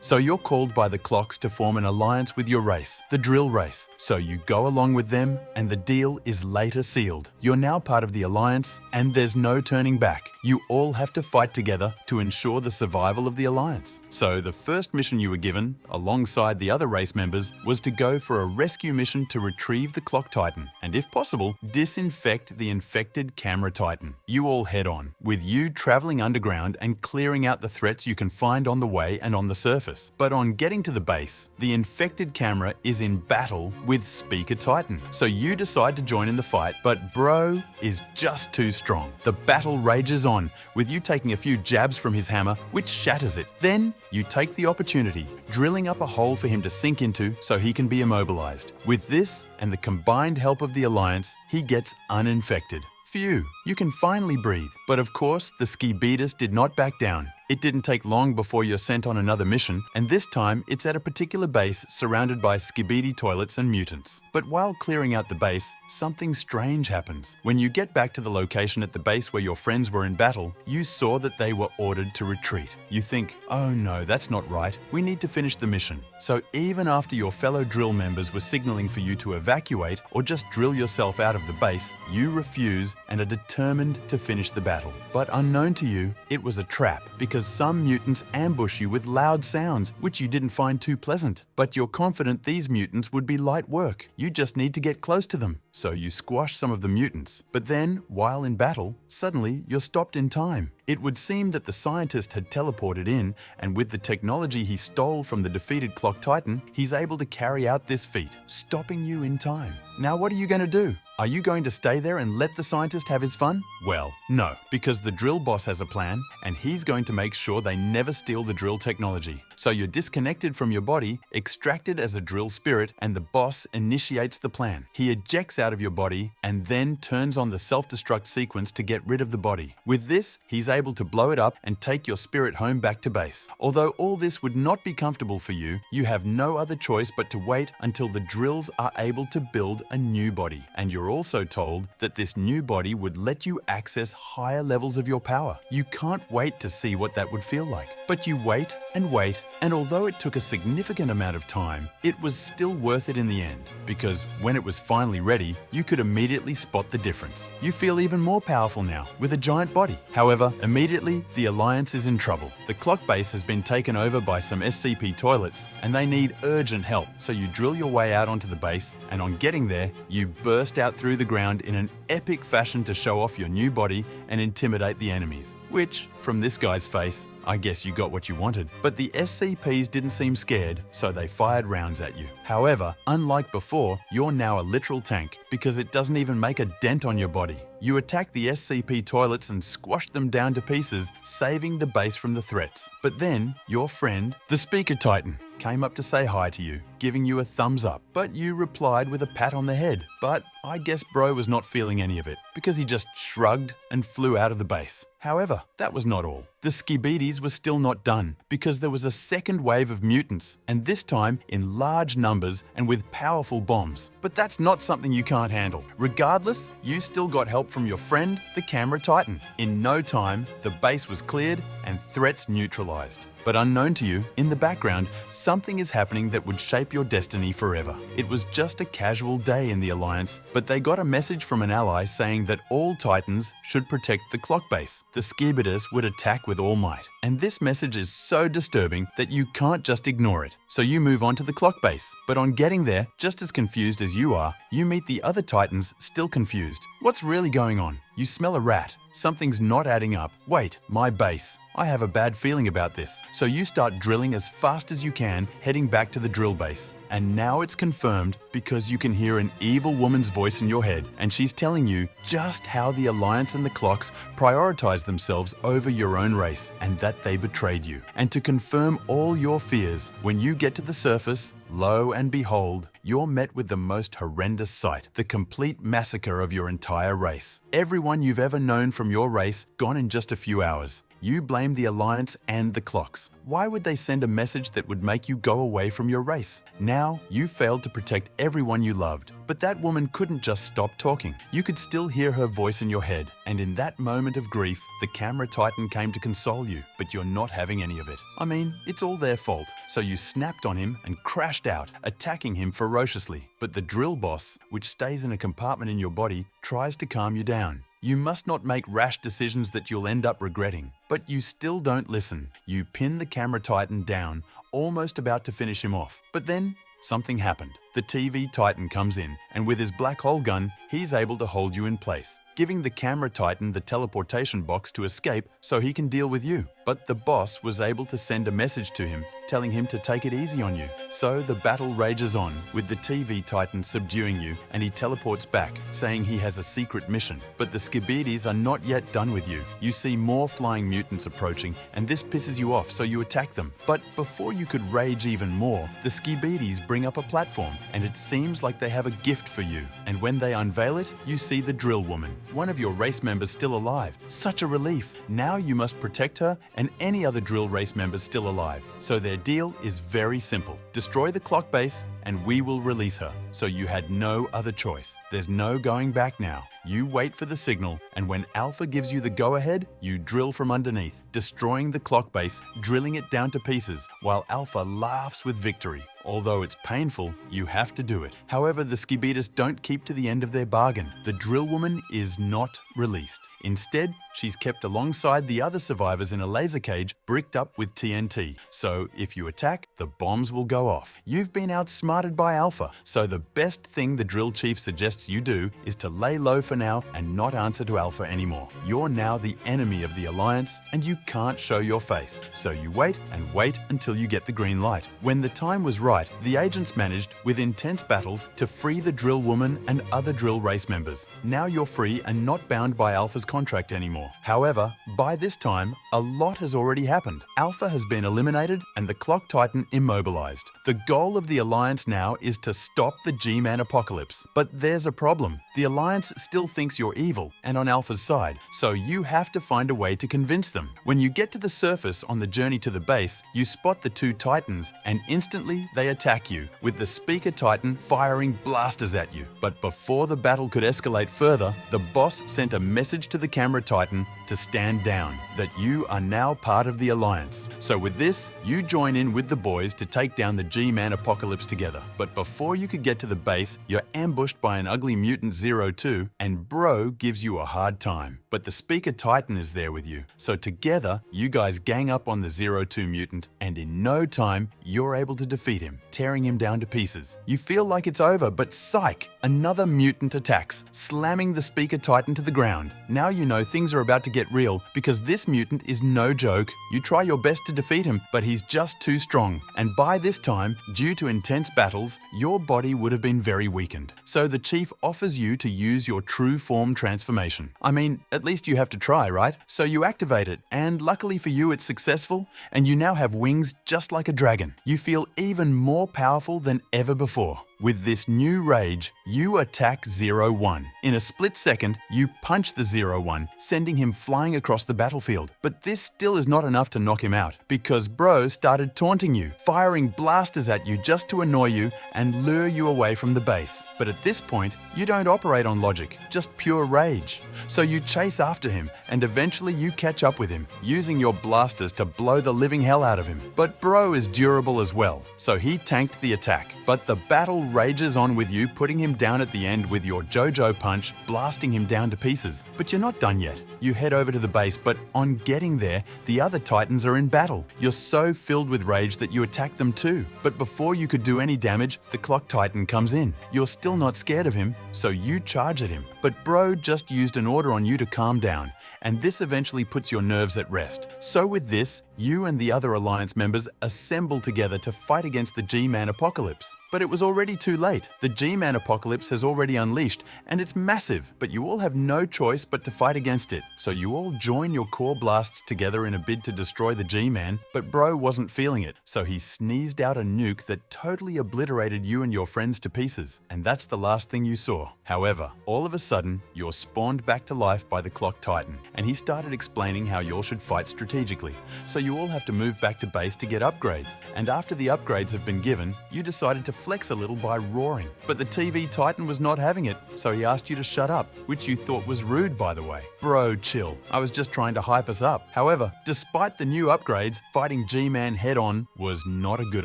So you're called by the clocks to form an alliance with your race, the drill race. So you go along with them and the deal is later sealed. You're now part of the alliance and there's no turning back. You all have to fight together to ensure the survival of the alliance. So the first mission you were given, alongside the other race members, was to go for a rescue mission to retrieve the Clock Titan and, if possible, disinfect the infected Camera Titan. You all head on, with you traveling underground and clearing out the threats you can find on the way and on the surface. But on getting to the base, the infected camera is in battle with Speaker Titan. So you decide to join in the fight, but Bro is just too strong. The battle rages on, with you taking a few jabs from his hammer, which shatters it. Then you take the opportunity, drilling up a hole for him to sink into so he can be immobilized. With this and the combined help of the Alliance, he gets uninfected. Phew, you can finally breathe. But of course, the Skibidi did not back down. It didn't take long before you're sent on another mission, and this time it's at a particular base surrounded by Skibidi toilets and mutants. But while clearing out the base, something strange happens. When you get back to the location at the base where your friends were in battle, you saw that they were ordered to retreat. You think, oh no, that's not right. We need to finish the mission. So even after your fellow drill members were signaling for you to evacuate or just drill yourself out of the base, you refuse and are determined to finish the battle. But unknown to you, it was a trap because some mutants ambush you with loud sounds, which you didn't find too pleasant. But you're confident these mutants would be light work. You just need to get close to them. So you squash some of the mutants. But then, while in battle, suddenly you're stopped in time. It would seem that the scientist had teleported in, and with the technology he stole from the defeated Clock Titan, he's able to carry out this feat, stopping you in time. Now what are you going to do? Are you going to stay there and let the scientist have his fun? Well, no, because the drill boss has a plan, and he's going to make sure they never steal the drill technology. So you're disconnected from your body, extracted as a drill spirit, and the boss initiates the plan. He ejects out of your body and then turns on the self-destruct sequence to get rid of the body. With this, he's able to blow it up and take your spirit home back to base. Although all this would not be comfortable for you, you have no other choice but to wait until the drills are able to build a new body. And you're also told that this new body would let you access higher levels of your power. You can't wait to see what that would feel like. But you wait, and although it took a significant amount of time, it was still worth it in the end, because when it was finally ready, you could immediately spot the difference. You feel even more powerful now, with a giant body. However, immediately, the Alliance is in trouble. The clock base has been taken over by some SCP toilets, and they need urgent help. So you drill your way out onto the base, and on getting there, you burst out through the ground in an epic fashion to show off your new body and intimidate the enemies. Which, from this guy's face, I guess you got what you wanted. But the SCPs didn't seem scared, so they fired rounds at you. However, unlike before, you're now a literal tank because it doesn't even make a dent on your body. You attack the SCP toilets and squash them down to pieces, saving the base from the threats. But then, your friend, the Speaker Titan, came up to say hi to you, giving you a thumbs up, but you replied with a pat on the head. But I guess Bro was not feeling any of it, because he just shrugged and flew out of the base. However, that was not all. The Skibidis were still not done, because there was a second wave of mutants, and this time in large numbers and with powerful bombs. But that's not something you can't handle. Regardless, you still got help from your friend, the Camera Titan. In no time, the base was cleared and threats neutralized. But unknown to you, in the background, something is happening that would shape your destiny forever. It was just a casual day in the Alliance, but they got a message from an ally saying that all Titans should protect the clock base. The Skibidi would attack with all might. And this message is so disturbing that you can't just ignore it. So you move on to the clock base. But on getting there, just as confused as you are, you meet the other Titans still confused. What's really going on? You smell a rat. Something's not adding up. Wait, my base. I have a bad feeling about this. So you start drilling as fast as you can, heading back to the drill base. And now it's confirmed because you can hear an evil woman's voice in your head, and she's telling you just how the Alliance and the clocks prioritize themselves over your own race and that they betrayed you. And to confirm all your fears, when you get to the surface, lo and behold, you're met with the most horrendous sight, the complete massacre of your entire race. Everyone you've ever known from your race gone in just a few hours. You blame the Alliance and the clocks. Why would they send a message that would make you go away from your race? Now, you failed to protect everyone you loved. But that woman couldn't just stop talking. You could still hear her voice in your head. And in that moment of grief, the camera titan came to console you, but you're not having any of it. I mean, it's all their fault. So you snapped on him and crashed out, attacking him ferociously. But the drill boss, which stays in a compartment in your body, tries to calm you down. You must not make rash decisions that you'll end up regretting. But you still don't listen. You pin the camera titan down, almost about to finish him off. But then, something happened. The TV titan comes in, and with his black hole gun, he's able to hold you in place, giving the camera titan the teleportation box to escape so he can deal with you. But the boss was able to send a message to him, telling him to take it easy on you. So the battle rages on, with the TV titan subduing you, and he teleports back, saying he has a secret mission. But the Skibidis are not yet done with you. You see more flying mutants approaching, and this pisses you off, so you attack them. But before you could rage even more, the Skibidis bring up a platform, and it seems like they have a gift for you. And when they unveil it, you see the drill woman, one of your race members still alive. Such a relief. Now you must protect her and any other drill race members still alive. So their deal is very simple. Destroy the clock base and we will release her. So you had no other choice. There's no going back now. You wait for the signal, and when Alpha gives you the go-ahead, you drill from underneath, destroying the clock base, drilling it down to pieces, while Alpha laughs with victory. Although it's painful, you have to do it. However, the Skibidis don't keep to the end of their bargain. The drill woman is not released. Instead, she's kept alongside the other survivors in a laser cage bricked up with TNT. So if you attack, the bombs will go off. You've been outsmarted by Alpha, so the best thing the drill chief suggests you do is to lay low for now and not answer to Alpha anymore. You're now the enemy of the Alliance and you can't show your face. So you wait and wait until you get the green light. When the time was right, the agents managed, with intense battles, to free the drill woman and other drill race members. Now you're free and not bound by Alpha's contract anymore. However, by this time, a lot has already happened. Alpha has been eliminated and the clock titan immobilized. The goal of the Alliance now is to stop the Gman apocalypse. But there's a problem. The Alliance still thinks you're evil and on Alpha's side, so you have to find a way to convince them. When you get to the surface on the journey to the base, you spot the two titans and instantly they attack you, with the speaker titan firing blasters at you. But before the battle could escalate further, the boss sent a message to the camera titan to stand down, that you are now part of the Alliance. So with this, you join in with the boys to take down the G-Man apocalypse together. But before you could get to the base, you're ambushed by an ugly mutant 02, and Bro gives you a hard time. But the speaker titan is there with you. So together, you guys gang up on the 02 mutant, and in no time, you're able to defeat him, tearing him down to pieces. You feel like it's over, but psych! Another mutant attacks, slamming the speaker titan to the ground. Now you know things are about to get real, because this mutant is no joke. You try your best to defeat him, but he's just too strong. And by this time, due to intense battles, your body would have been very weakened. So the chief offers you to use your true form transformation. I mean, at least you have to try, right? So you activate it, and luckily for you it's successful, and you now have wings just like a dragon. You feel even more powerful than ever before. With this new rage, you attack 01. In a split second, you punch the 01, sending him flying across the battlefield. But this still is not enough to knock him out, because Bro started taunting you, firing blasters at you just to annoy you and lure you away from the base. But at this point, you don't operate on logic, just pure rage. So you chase after him, and eventually you catch up with him, using your blasters to blow the living hell out of him. But Bro is durable as well, so he tanked the attack. But the battle rages on with you, putting him down at the end with your JoJo punch, blasting him down to pieces. But you're not done yet. You head over to the base, but on getting there, the other titans are in battle. You're so filled with rage that you attack them too. But before you could do any damage, the clock titan comes in. You're still not scared of him, so you charge at him. But Bro just used an order on you to calm down, and this eventually puts your nerves at rest. So with this, you and the other Alliance members assemble together to fight against the G-Man apocalypse. But it was already too late. The G-Man apocalypse has already unleashed, and it's massive, but you all have no choice but to fight against it. So you all join your core blasts together in a bid to destroy the G-Man, but Bro wasn't feeling it, so he sneezed out a nuke that totally obliterated you and your friends to pieces, and that's the last thing you saw. However, all of a sudden, you're spawned back to life by the Clock Titan, and he started explaining how you all should fight strategically. So you all have to move back to base to get upgrades, and after the upgrades have been given, you decided to flex a little by roaring. But the TV Titan was not having it, so he asked you to shut up, which you thought was rude, by the way. Bro, chill. I was just trying to hype us up. However, despite the new upgrades, fighting Gman head-on was not a good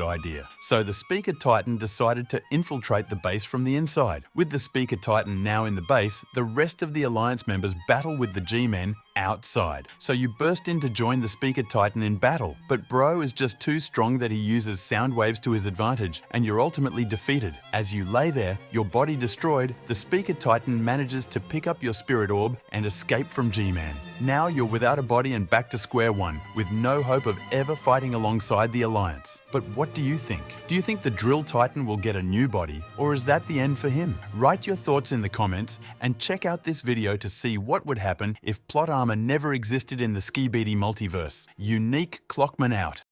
idea. So the Speaker Titan decided to infiltrate the base from the inside. With the Speaker Titan now in the base, the rest of the Alliance members battle with the G-Men outside. So you burst in to join the Speaker Titan in battle, but Bro is just too strong that he uses sound waves to his advantage, and you're ultimately defeated. As you lay there, your body destroyed, the Speaker Titan manages to pick up your Spirit Orb and escape from G-Man. Now you're without a body and back to square one, with no hope of ever fighting alongside the Alliance. But what do you think? Do you think the Drill Titan will get a new body, or is that the end for him? Write your thoughts in the comments, and check out this video to see what would happen if plot armor never existed in the Skibidi multiverse. Unique Clockman out.